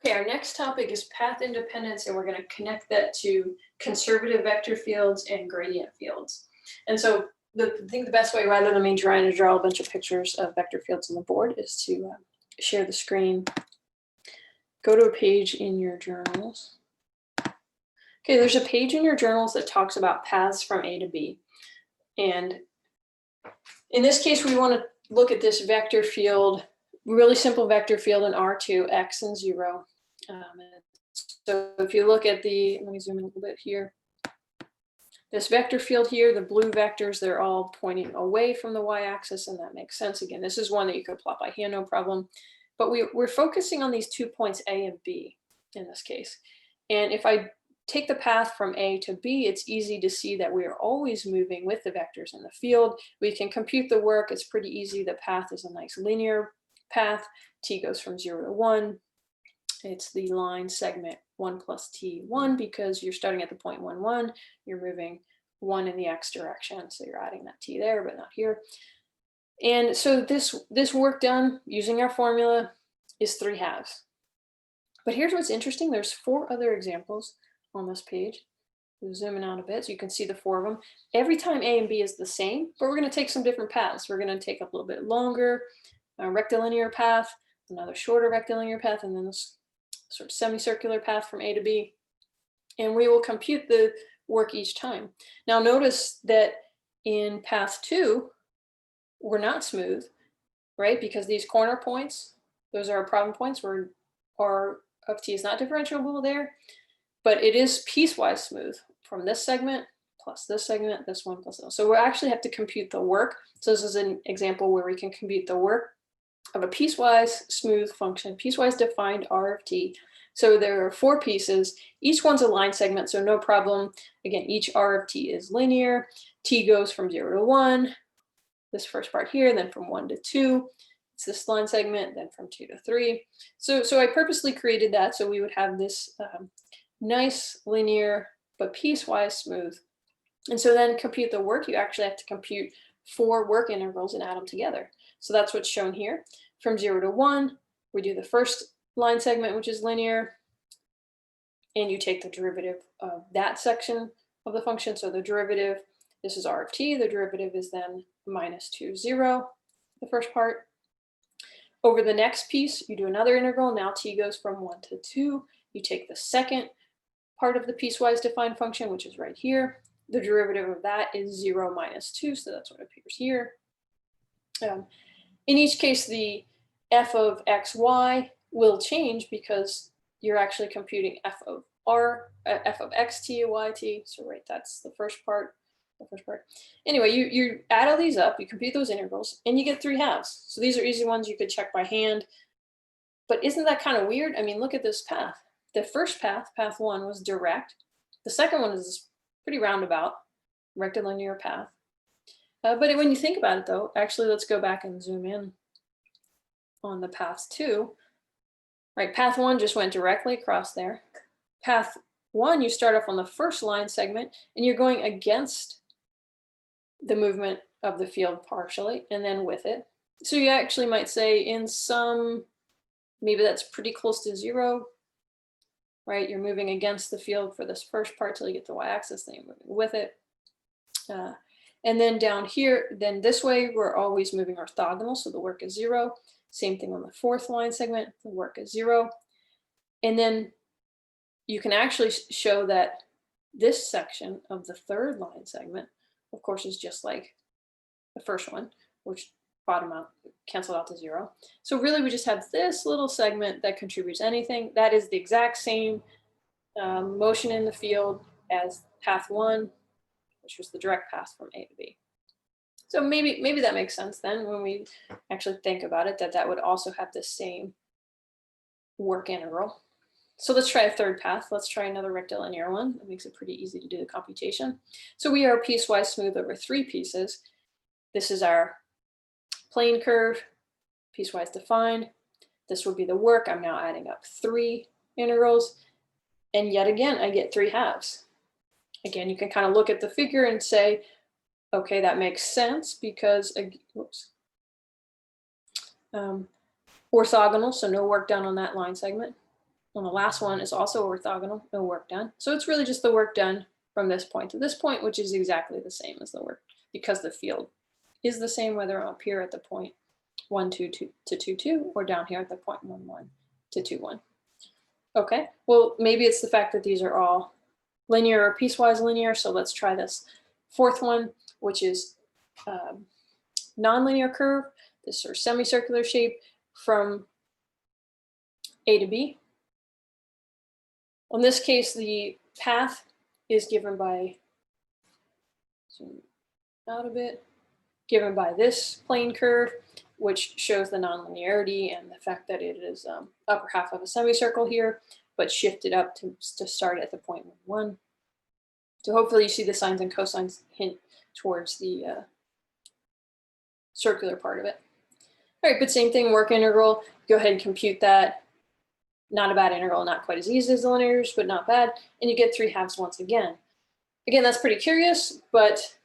Okay, our next topic is path independence, and we're going to connect that to conservative vector fields and gradient fields. And so I think the best way, rather than me trying to draw a bunch of pictures of vector fields on the board, is to share the screen. Go to a page in your journals. Okay, there's a page in your journals that talks about paths from A to B. And in this case, we want to look at this vector field, really simple vector field in R2, x and 0. So if you look at let me zoom in a little bit here. This vector field here, the blue vectors, they're all pointing away from the y-axis, and that makes sense. Again, this is one that you could plot by hand, no problem. But we're focusing on these 2 points A and B in this case. And if I take the path from A to B, it's easy to see that we are always moving with the vectors in the field. We can compute the work. It's pretty easy. The path is a nice linear path. T goes from 0 to 1. It's the line segment 1 plus t1 because you're starting at the point 1, 1. You're moving 1 in the x direction. So you're adding that t there, but not here. And so this work done using our formula is 3/2. But here's what's interesting. There's 4 other examples on this page. We'll zoom in out a bit so you can see the 4 of them. Every time A and B is the same, but we're going to take some different paths. We're going to take a little bit longer rectilinear path, another shorter rectilinear path, and then this sort of semicircular path from A to B. And we will compute the work each time. Now notice that in path 2, we're not smooth, right? Because these corner points, those are our problem points where R of t is not differentiable there, but it is piecewise smooth from this segment plus this segment, this one plus this. So we actually have to compute the work. So this is an example where we can compute the work of a piecewise smooth function, piecewise defined R of t. So there are 4 pieces. Each one's a line segment, so no problem. Again, each R of t is linear. T goes from 0 to 1, this first part here, then from 1 to 2. It's this line segment, then from 2 to 3. So I purposely created that so we would have this nice linear but piecewise smooth. And so then compute the work. You actually have to compute 4 work intervals and add them together. So that's what's shown here. From 0 to 1, we do the first line segment, which is linear, and you take the derivative of that section of the function. So the derivative, this is R of t, the derivative is then minus 2, 0, the first part. Over the next piece, you do another integral. Now t goes from 1 to 2. You take the second part of the piecewise defined function, which is right here. The derivative of that is 0 minus 2, so that's what appears here. In each case, the f of xy will change because you're actually computing f of x t y t. So right, that's the first part. Anyway, you add all these up, you compute those integrals, and you get 3/2. So these are easy ones you could check by hand. But isn't that kind of weird? I mean, look at this path. The first path, path 1, was direct. The second one is this pretty roundabout, rectilinear path. But when you think about it, though, actually, let's go back and zoom in on the path 2. Right, path 1 just went directly across there. Path 1, you start off on the first line segment, and you're going against the movement of the field partially, and then with it. So you actually might say in some, maybe that's pretty close to 0, right? You're moving against the field for this first part till you get the y-axis, then you're moving with it. And then down here, then this way, we're always moving orthogonal, so the work is 0. Same thing on the 4th line segment, the work is 0. And then you can actually show that this section of the 3rd line segment, of course, is just like the first one, which bottom out, canceled out to 0. So really, we just have this little segment that contributes anything. That is the exact same motion in the field as path 1, which was the direct path from A to B. So maybe that makes sense then when we actually think about it, that would also have the same work integral. So let's try a third path. Let's try another rectilinear one. That makes it pretty easy to do the computation. So we are piecewise smooth over 3 pieces. This is our plane curve, piecewise defined. This would be the work. I'm now adding up 3 integrals. And yet again, I get 3/2. Again, you can kind of look at the figure and say, okay, that makes sense because, orthogonal, so no work done on that line segment. And the last one is also orthogonal, no work done. So it's really just the work done from this point to this point, which is exactly the same as the work, because the field is the same whether I'm up here at the point 1, 2, 2 to 2, 2, or down here at the point 1, 1 to 2, 1. Okay, well, maybe it's the fact that these are all linear or piecewise linear, so let's try this fourth one, which is nonlinear curve, this sort of semicircular shape from A to B. In this case, the path is given by, zoom out a bit, given by this plane curve, which shows the nonlinearity and the fact that it is upper half of a semicircle here, but shifted up to start at the point 1, 1. So hopefully you see the sines and cosines hint towards the circular part of it. All right, but same thing, work integral, go ahead and compute that. Not a bad integral, not quite as easy as the linears, but not bad. And you get 3/2 once again. Again, that's pretty curious, but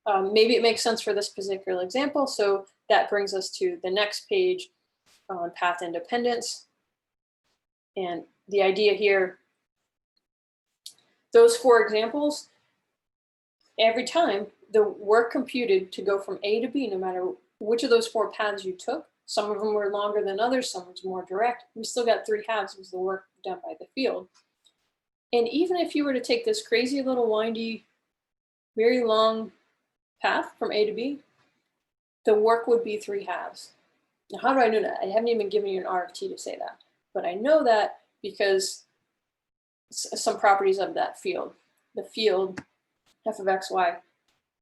maybe it makes sense for this particular example. So that brings us to the next page on path independence. And the idea here, those 4 examples, every time the work computed to go from A to B, no matter which of those 4 paths you took, some of them were longer than others, some was more direct, we still got 3/2 was the work done by the field. And even if you were to take this crazy little windy, very long path from A to B, the work would be 3/2. Now, how do I know that? I haven't even given you an R of t to say that, but I know that because some properties of that field. The field f of xy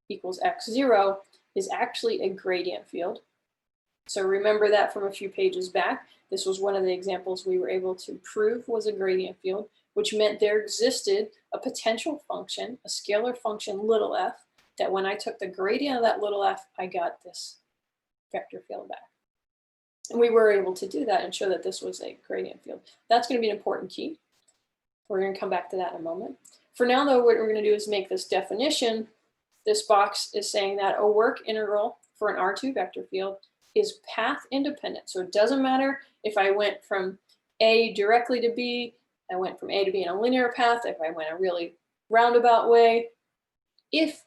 equals x0 is actually a gradient field. So remember that from a few pages back. This was one of the examples we were able to prove was a gradient field, which meant there existed a potential function, a scalar function little f, that when I took the gradient of that little f, I got this vector field back. And we were able to do that and show that this was a gradient field. That's going to be an important key. We're going to come back to that in a moment. For now, though, what we're going to do is make this definition. This box is saying that a work integral for an R2 vector field is path independent. So it doesn't matter if I went from A directly to B, I went from A to B in a linear path, if I went a really roundabout way, if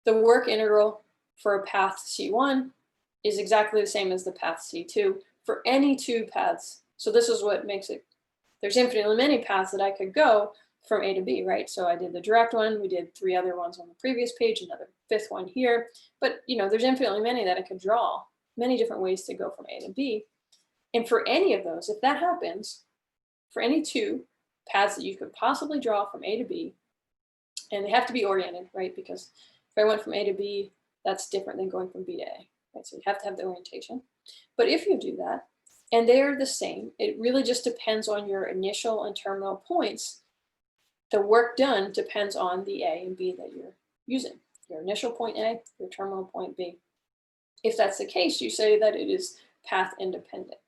the work integral for a path C1 is exactly the same as the path C2 for any 2 paths. So this is what makes it, there's infinitely many paths that I could go from A to B, right? So I did the direct one, we did 3 other ones on the previous page, another 5th one here, but there's infinitely many that I could draw, many different ways to go from A to B. And for any of those, if that happens, for any 2 paths that you could possibly draw from A to B, and they have to be oriented, right? Because if I went from A to B, that's different than going from B to A, right? So you have to have the orientation. But if you do that, and they are the same, it really just depends on your initial and terminal points. The work done depends on the A and B that you're using. Your initial point A, your terminal point B. If that's the case, you say that it is path independent.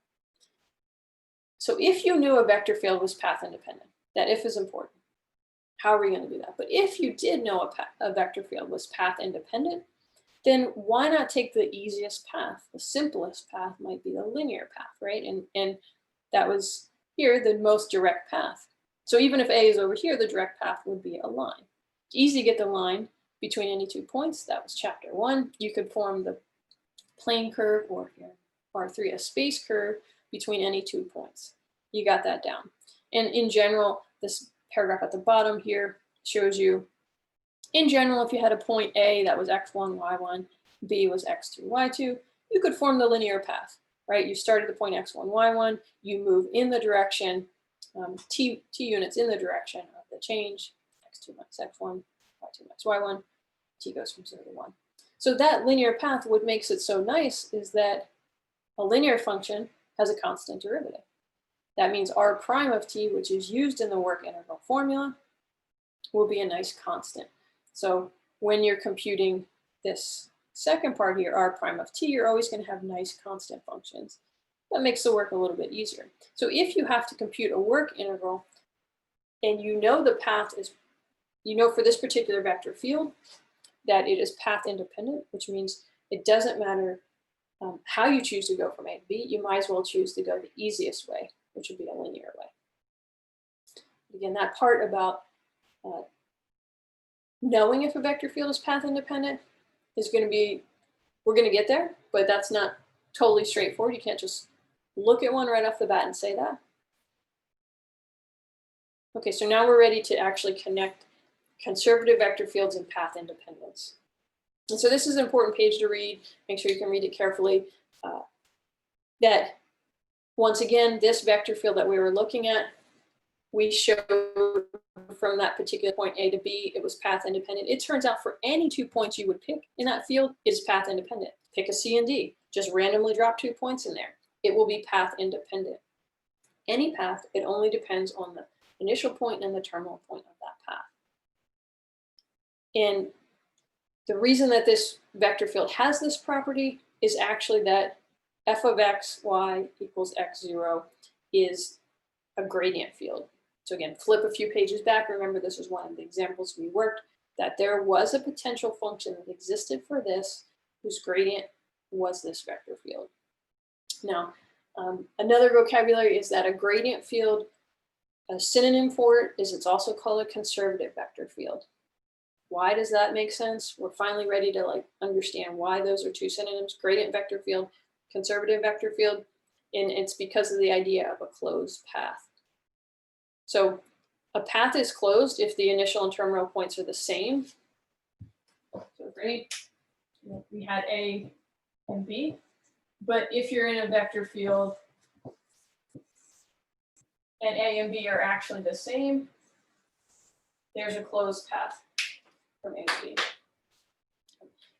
So if you knew a vector field was path independent, that if is important. How are we going to do that? But if you did know a vector field was path independent, then why not take the easiest path? The simplest path might be the linear path, right? And that was here the most direct path. So even if A is over here, the direct path would be a line. Easy to get the line between any 2 points. That was chapter 1. You could form the plane curve, or here, R3, a space curve between any 2 points. You got that down. And in general, this paragraph at the bottom here shows you, in general, if you had a point A that was x1, y1, B was x2, y2, you could form the linear path, right? You start at the point x1, y1, you move in the direction, t units in the direction of the change, x2 minus x1, y2 minus y1, t goes from 0 to 1. So that linear path, what makes it so nice is that a linear function has a constant derivative. That means r prime of t, which is used in the work integral formula, will be a nice constant. So when you're computing this second part here, r prime of t, you're always going to have nice constant functions. That makes the work a little bit easier. So if you have to compute a work integral, and you know the path is, for this particular vector field, that it is path independent, which means it doesn't matter how you choose to go from A to B, you might as well choose to go the easiest way, which would be a linear way. Again, that part about knowing if a vector field is path independent is going to be, we're going to get there, but that's not totally straightforward. You can't just look at one right off the bat and say that. Okay, so now we're ready to actually connect conservative vector fields and path independence. And so this is an important page to read. Make sure you can read it carefully. That once again, this vector field that we were looking at, we showed from that particular point A to B, it was path independent. It turns out for any 2 points you would pick in that field, it is path independent. Pick a C and D, just randomly drop 2 points in there. It will be path independent. Any path, it only depends on the initial point and the terminal point of that path. And the reason that this vector field has this property is actually that f of x, y equals x0 is a gradient field. So again, flip a few pages back. Remember, this was one of the examples we worked, that there was a potential function that existed for this whose gradient was this vector field. Now, another vocabulary is that a gradient field, a synonym for it is it's also called a conservative vector field. Why does that make sense? We're finally ready to understand why those are two synonyms, gradient vector field, conservative vector field, and it's because of the idea of a closed path. So a path is closed if the initial and terminal points are the same. So great, we had A and B, but if you're in a vector field and A and B are actually the same, there's a closed path from A to B.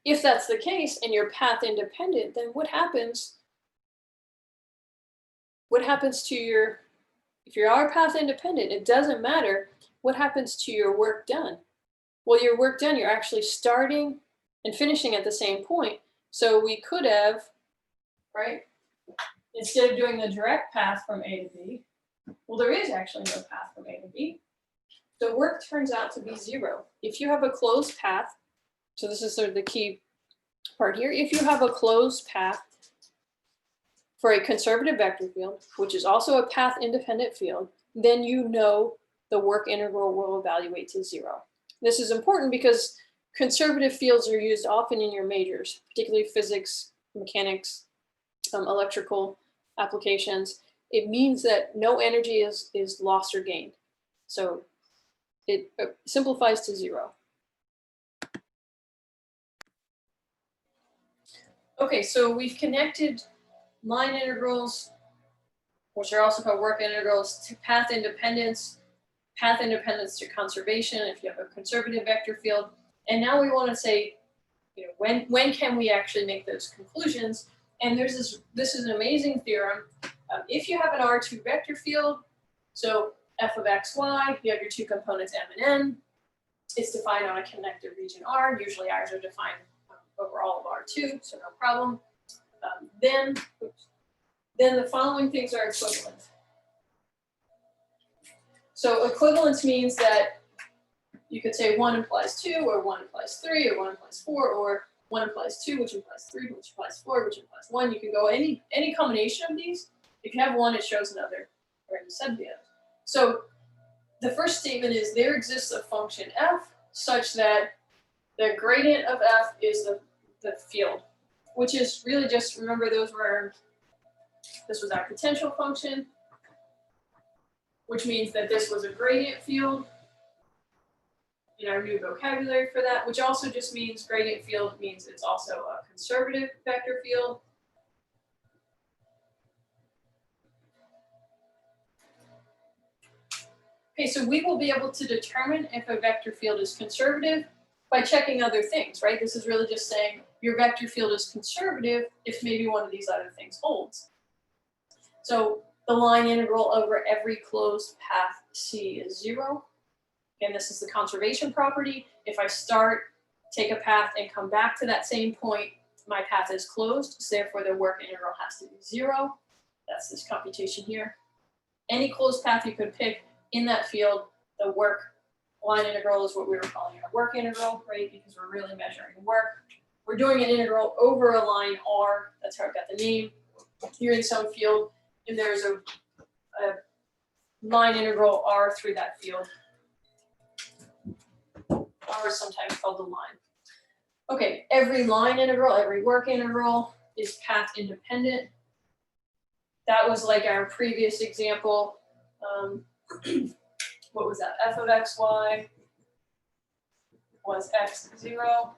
If that's the case and you're path independent, then what happens to your, if you are path independent, it doesn't matter what happens to your work done. Well, your work done, you're actually starting and finishing at the same point. So we could have, right, instead of doing the direct path from A to B, well, there is actually no path from A to B. The work turns out to be 0. If you have a closed path, so this is sort of the key part here, if you have a closed path for a conservative vector field, which is also a path independent field, then you know the work integral will evaluate to 0. This is important because conservative fields are used often in your majors, particularly physics, mechanics, electrical applications. It means that no energy is lost or gained. So it simplifies to 0. Okay, so we've connected line integrals, which are also called work integrals, to path independence to conservation if you have a conservative vector field. And now we want to say, when can we actually make those conclusions? And there's this is an amazing theorem. If you have an R2 vector field, so f of x, y, you have your two components m and n. It's defined on a connected region R. Usually R's are defined over all of R2, so no problem. Then the following things are equivalent. So equivalence means that you could say 1 implies 2, or 1 implies 3, or 1 implies 4, or 1 implies 2, which implies 3, which implies 4, which implies 1. You can go any combination of these. If you have one, it shows another, or any subfield. So the first statement is there exists a function f such that the gradient of f is the field, which is really just, remember this was our potential function, which means that this was a gradient field in our new vocabulary for that, which also just means gradient field means it's also a conservative vector field. Okay, so we will be able to determine if a vector field is conservative by checking other things, right? This is really just saying your vector field is conservative if maybe one of these other things holds. So the line integral over every closed path C is 0. Again, this is the conservation property. If I start, take a path, and come back to that same point, my path is closed, so therefore the work integral has to be 0. That's this computation here. Any closed path you could pick in that field, the work line integral is what we were calling our work integral, right? Because we're really measuring work. We're doing an integral over a line R. That's how I got the name. You're in some field, and there's a line integral R through that field. R is sometimes called the line. Okay, every line integral, every work integral is path independent. That was like our previous example. What was that? F of xy was x0.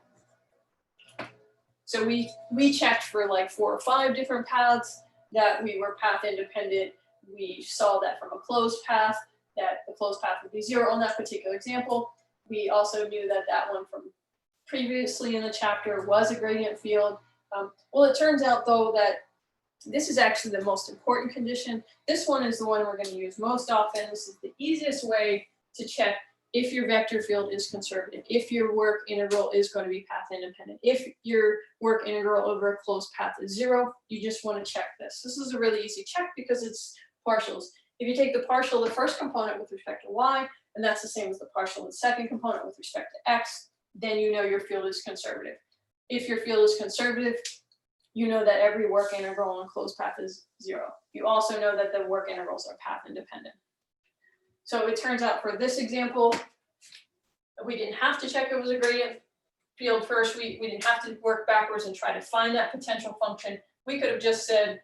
So we checked for like 4 or 5 different paths that we were path independent. We saw that from a closed path, that the closed path would be 0 on that particular example. We also knew that that one from previously in the chapter was a gradient field. Well, it turns out though that this is actually the most important condition. This one is the one we're going to use most often. This is the easiest way to check if your vector field is conservative, if your work integral is going to be path independent, if your work integral over a closed path is 0, you just want to check this. This is a really easy check because it's partials. If you take the partial of the first component with respect to y, and that's the same as the partial of the second component with respect to x, then you know your field is conservative. If your field is conservative, you know that every work integral on a closed path is 0. You also know that the work integrals are path independent. So it turns out for this example, we didn't have to check it was a gradient field first. We didn't have to work backwards and try to find that potential function. We could have just said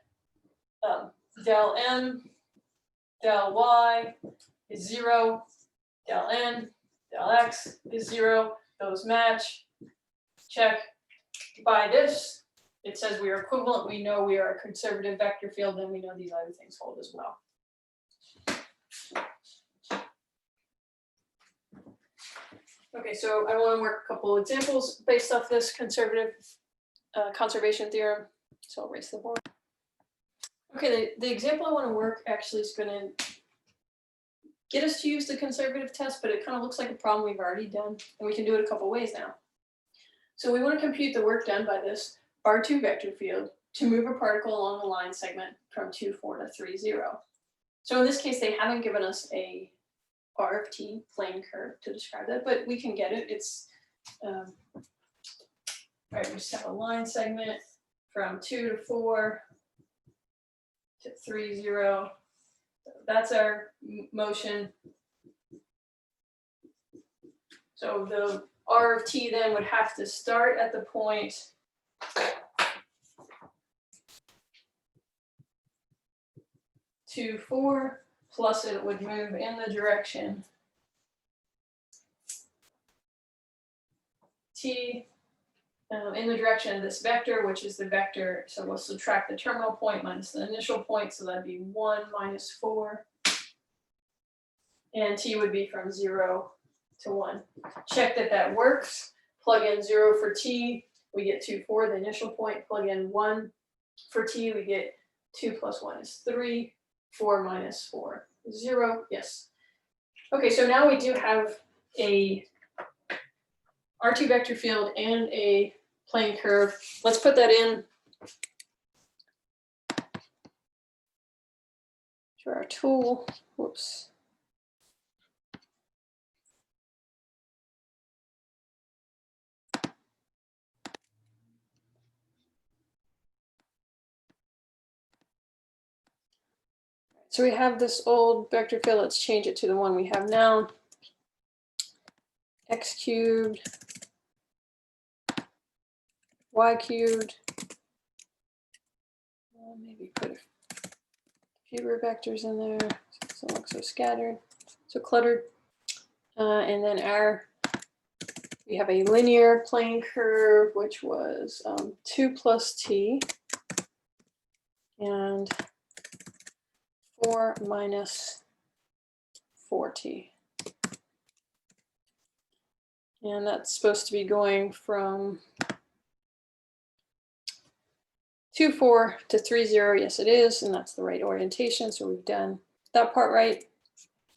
del m, del y is 0, del n, del x is 0. Those match. Check. By this, it says we are equivalent. We know we are a conservative vector field, then we know these other things hold as well. Okay, so I want to work a couple examples based off this conservative conservation theorem. So I'll erase the board. Okay, the example I want to work actually is going to get us to use the conservative test, but it kind of looks like a problem we've already done, and we can do it a couple ways now. So we want to compute the work done by this R2 vector field to move a particle along the line segment from 2, 4 to 3, 0. So in this case, they haven't given us a R of t plane curve to describe that, but we can get it. It's, right, we just have a line segment from 2 to 4 to 3, 0. That's our motion. So the R of t then would have to start at the point 2, 4, plus it would move in the direction t in the direction of this vector, which is the vector. So we'll subtract the terminal point minus the initial point. So that'd be 1 minus 4. And t would be from 0 to 1. Check that that works. Plug in 0 for t, we get 2, 4, the initial point. Plug in 1 for t, we get 2 plus 1 is 3. 4 minus 4 is 0. Yes. Okay, so now we do have a R2 vector field and a plane curve. Let's put that in to our tool. Whoops. So we have this old vector field. Let's change it to the one we have now. X cubed, Y cubed. Maybe put a fewer vectors in there so it doesn't look so scattered, so cluttered. And then we have a linear plane curve, which was 2 plus t and 4 minus 4t. And that's supposed to be going from 2, 4 to 3, 0. Yes, it is. And that's the right orientation. So we've done that part right.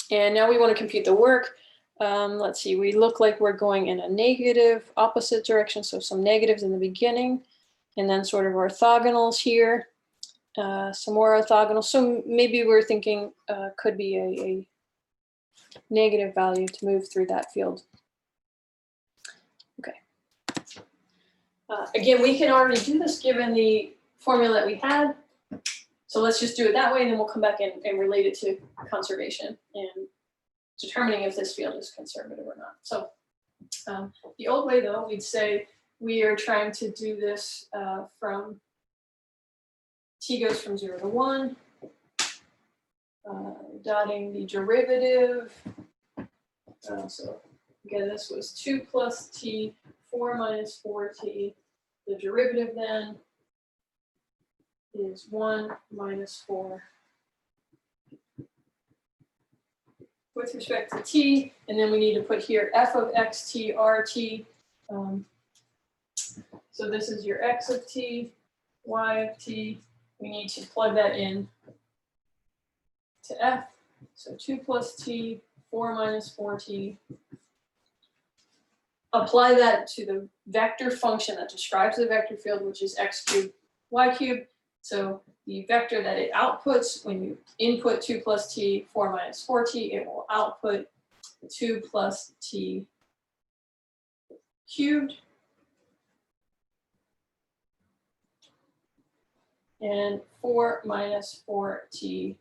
And now we want to compute the work. Let's see, we look like we're going in a negative opposite direction. So some negatives in the beginning and then sort of orthogonals here. Some more orthogonal. So maybe we're thinking could be a negative value to move through that field. Okay. Again, we can already do this given the formula that we had. So let's just do it that way, and then we'll come back and relate it to conservation and determining if this field is conservative or not. So the old way, though, we'd say we are trying to do this from t goes from 0 to 1, dotting the derivative. So again, this was 2 plus t, 4 minus 4t. The derivative then is 1 minus 4 with respect to t, and then we need to put here f of xt rt. So this is your x of t, y of t. We need to plug that in to f. So 2 plus t, 4 minus 4t. Apply that to the vector function that describes the vector field, which is x cubed, y cubed. So the vector that it outputs when you input 2 plus t, 4 minus 4t, it will output 2 plus t cubed. And 4 minus 4t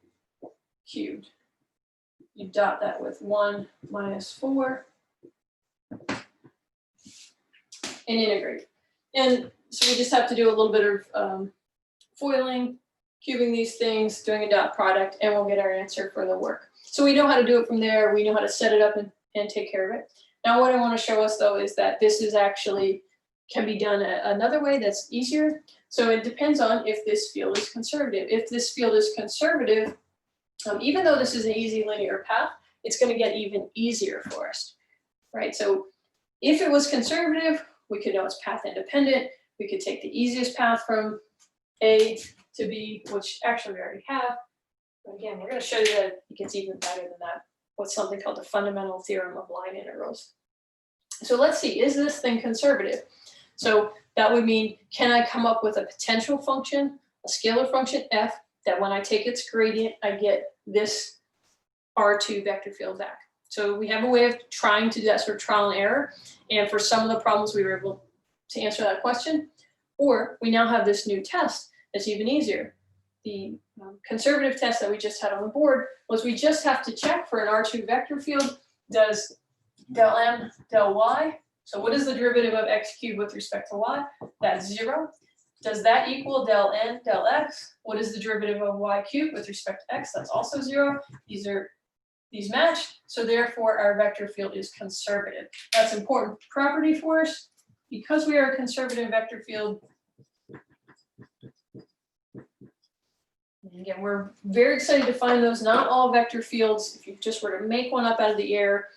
cubed. You dot that with 1 minus 4 and integrate. And so we just have to do a little bit of foiling, cubing these things, doing a dot product, and we'll get our answer for the work. So we know how to do it from there. We know how to set it up and take care of it. Now what I want to show us, though, is that this is actually can be done another way that's easier. So it depends on if this field is conservative. If this field is conservative, even though this is an easy linear path, it's going to get even easier for us, right? So if it was conservative, we could know it's path independent. We could take the easiest path from A to B, which actually we already have. But again, we're going to show you that it gets even better than that. What's something called the fundamental theorem of line integrals. So let's see, is this thing conservative? So that would mean, can I come up with a potential function, a scalar function f, that when I take its gradient, I get this R2 vector field back. So we have a way of trying to do that sort of trial and error. And for some of the problems, we were able to answer that question. Or we now have this new test that's even easier. The conservative test that we just had on the board was we just have to check for an R2 vector field, does del m, del y. So what is the derivative of x cubed with respect to y? That's 0. Does that equal del n, del x? What is the derivative of y cubed with respect to x? That's also 0. These match, so therefore our vector field is conservative. That's an important property for us. Because we are a conservative vector field, and again, we're very excited to find those. Not all vector fields, if you just were to make one up out of the air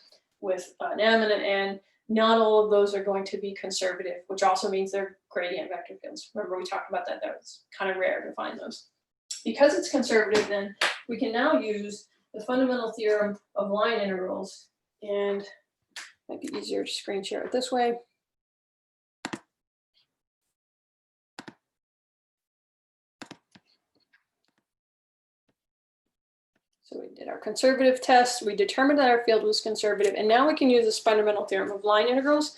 with an m and an n, not all of those are going to be conservative, which also means they're gradient vector fields. Remember we talked about that, that was kind of rare to find those. Because it's conservative, then we can now use the fundamental theorem of line integrals, and it might be easier to screen share it this way. So we did our conservative test, we determined that our field was conservative, and now we can use this fundamental theorem of line integrals.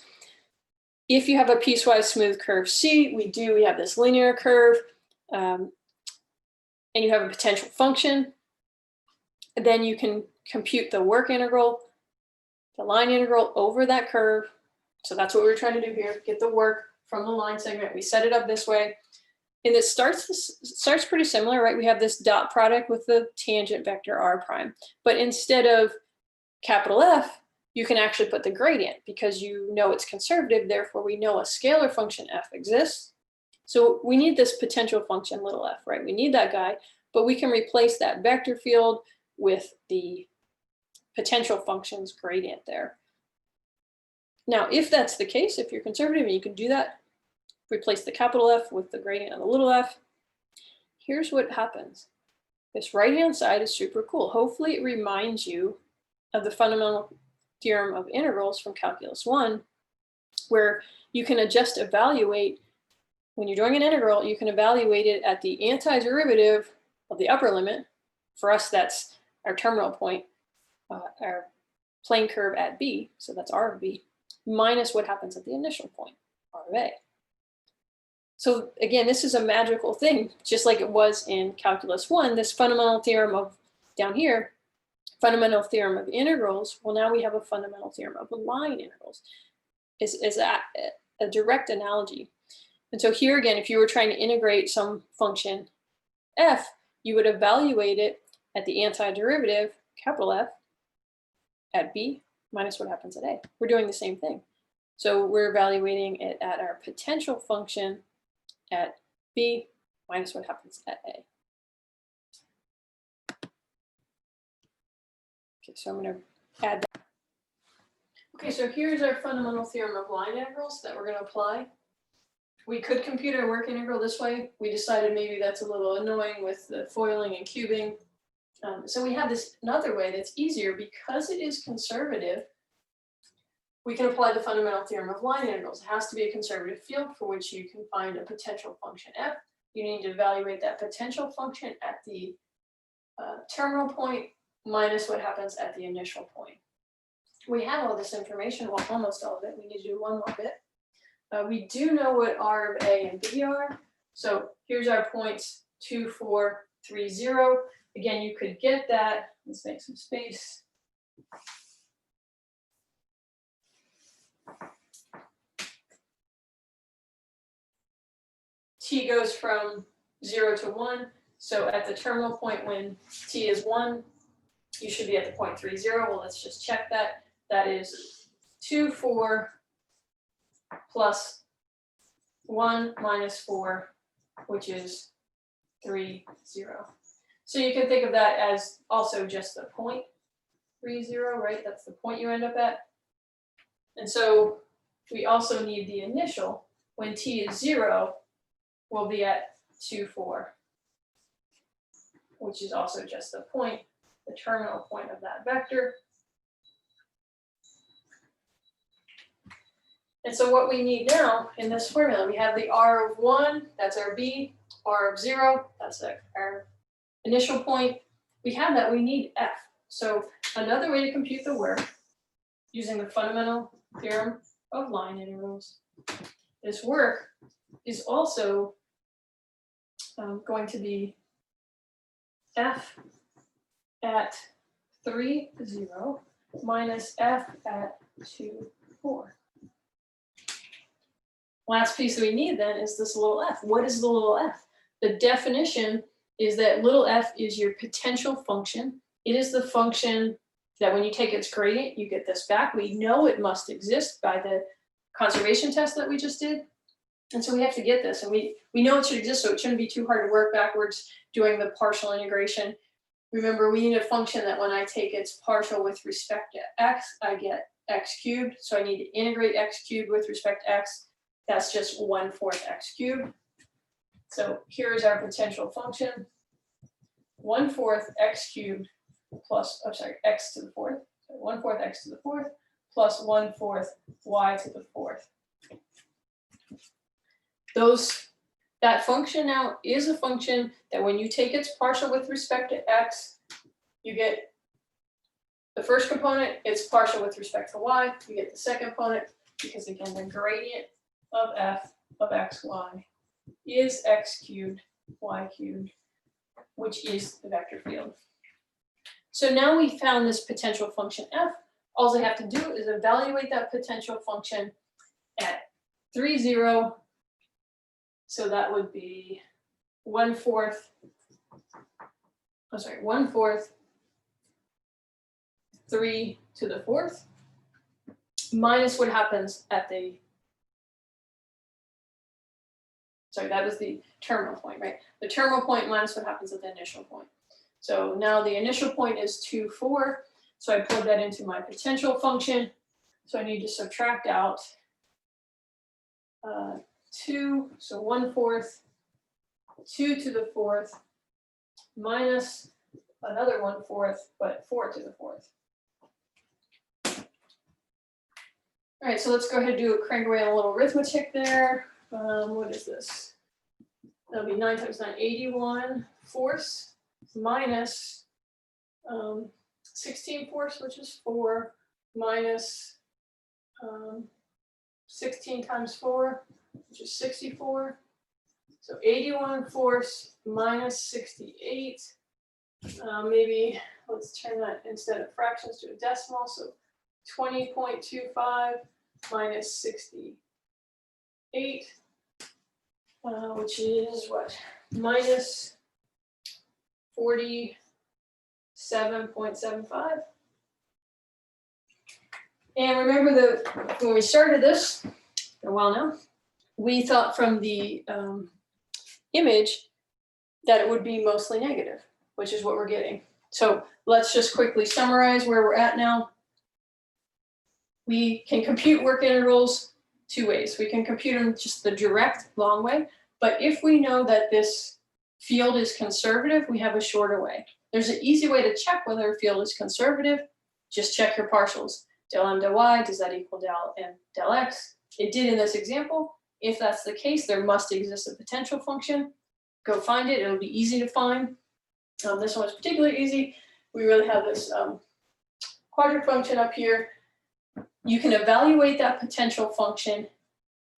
If you have a piecewise smooth curve C, we have this linear curve, and you have a potential function, then you can compute the work integral, the line integral over that curve. So that's what we're trying to do here, get the work from the line segment. We set it up this way. And it starts pretty similar, right? We have this dot product with the tangent vector r prime. But instead of capital F, you can actually put the gradient because you know it's conservative, therefore we know a scalar function f exists. So we need this potential function little f, right? We need that guy, but we can replace that vector field with the potential function's gradient there. Now, if that's the case, if you're conservative and you can do that, replace the capital F with the gradient of the little f, here's what happens. This right-hand side is super cool. Hopefully it reminds you of the fundamental theorem of integrals from Calculus 1, where you can just evaluate, when you're doing an integral, you can evaluate it at the antiderivative of the upper limit. For us, that's our terminal point, our plane curve at B, so that's r of B, minus what happens at the initial point, r of A. So again, this is a magical thing, just like it was in Calculus 1, this fundamental theorem of down here, fundamental theorem of integrals. Well, now we have a fundamental theorem of line integrals. Is a direct analogy. And so here again, if you were trying to integrate some function f, you would evaluate it at the antiderivative, capital F, at b minus what happens at a. We're doing the same thing. So we're evaluating it at our potential function at b minus what happens at a. Okay, so I'm going to add that. Okay, so here's our fundamental theorem of line integrals that we're going to apply. We could compute our work integral this way. We decided maybe that's a little annoying with the foiling and cubing. So we have this another way that's easier because it is conservative. We can apply the fundamental theorem of line integrals. It has to be a conservative field for which you can find a potential function f. You need to evaluate that potential function at the terminal point minus what happens at the initial point. We have all this information, well, almost all of it. We need to do one more bit. We do know what R of A and B are. So here's our points 2, 4, 3, 0. Again, you could get that. Let's make some space. T goes from 0 to 1. So at the terminal point when T is 1, you should be at the point 3, 0. Well, let's just check that. That is 2, 4 plus 1 minus 4, which is 3, 0. So you can think of that as also just the point 3, 0, right? That's the point you end up at. And so we also need the initial. When T is 0, we'll be at 2, 4, which is also just the point, the terminal point of that vector. And so what we need now in this formula, we have the R of 1, that's our B, R of 0, that's our initial point. We have that, we need F. So another way to compute the work using the fundamental theorem of line integrals, this work is also going to be F at 3, 0 minus F at 2, 4. Last piece that we need then is this little f. What is the little f? The definition is that little f is your potential function. It is the function that when you take its gradient, you get this back. We know it must exist by the conservation test that we just did. And so we have to get this, and we know it should exist, so it shouldn't be too hard to work backwards doing the partial integration. Remember, we need a function that when I take its partial with respect to x, I get x cubed. So I need to integrate x cubed with respect to x. That's just 1/4 x cubed. So here is our potential function. 1/4 x cubed plus, x to the 4th. So 1/4 x to the 4th plus 1/4 y to the 4th. That function now is a function that when you take its partial with respect to x, you get the first component, it's partial with respect to y. You get the second component because again, the gradient of f of xy is x cubed, y cubed, which is the vector field. So now we found this potential function f. All I have to do is evaluate that potential function at 3, 0. So that would be 1/4 3 to the 4th minus what happens at the, that was the terminal point, right? The terminal point minus what happens at the initial point. So now the initial point is 2, 4. So I plug that into my potential function. So I need to subtract out 2, so 1/4, 2 to the 4th minus another 1/4, but 4 to the 4th. All right, so let's go ahead and do a crank away on a little arithmetic there. What is this? That'll be 9 times 9, 81 fourths minus 16 fourths, which is 4, minus 16 times 4, which is 64, So 81/4 minus 68. Maybe let's turn that instead of fractions to a decimal. So 20.25 minus 68, which is what? Minus 47.75. And remember that when we started this, a while now, we thought from the image that it would be mostly negative, which is what we're getting. So let's just quickly summarize where we're at now. We can compute work intervals two ways. We can compute them just the direct long way, but if we know that this field is conservative, we have a shorter way. There's an easy way to check whether a field is conservative. Just check your partials. Del m del y, does that equal del m del x? It did in this example. If that's the case, there must exist a potential function. Go find it, it'll be easy to find. This one's particularly easy. We really have this quadrant function up here. You can evaluate that potential function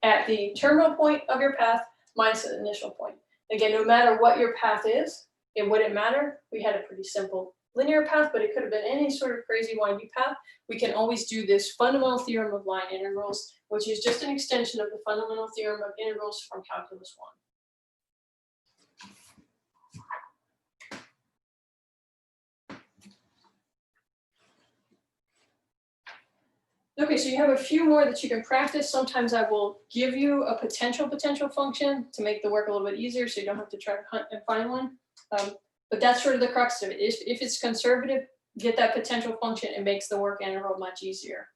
at the terminal point of your path minus the initial point. Again, no matter what your path is, it wouldn't matter. We had a pretty simple linear path, but it could have been any sort of crazy windy path. We can always do this fundamental theorem of line integrals, which is just an extension of the fundamental theorem of integrals from calculus 1. Okay, so you have a few more that you can practice. Sometimes I will give you a potential function to make the work a little bit easier so you don't have to try to hunt and find one. But that's sort of the crux of it. If it's conservative, get that potential function, it makes the work integral much easier.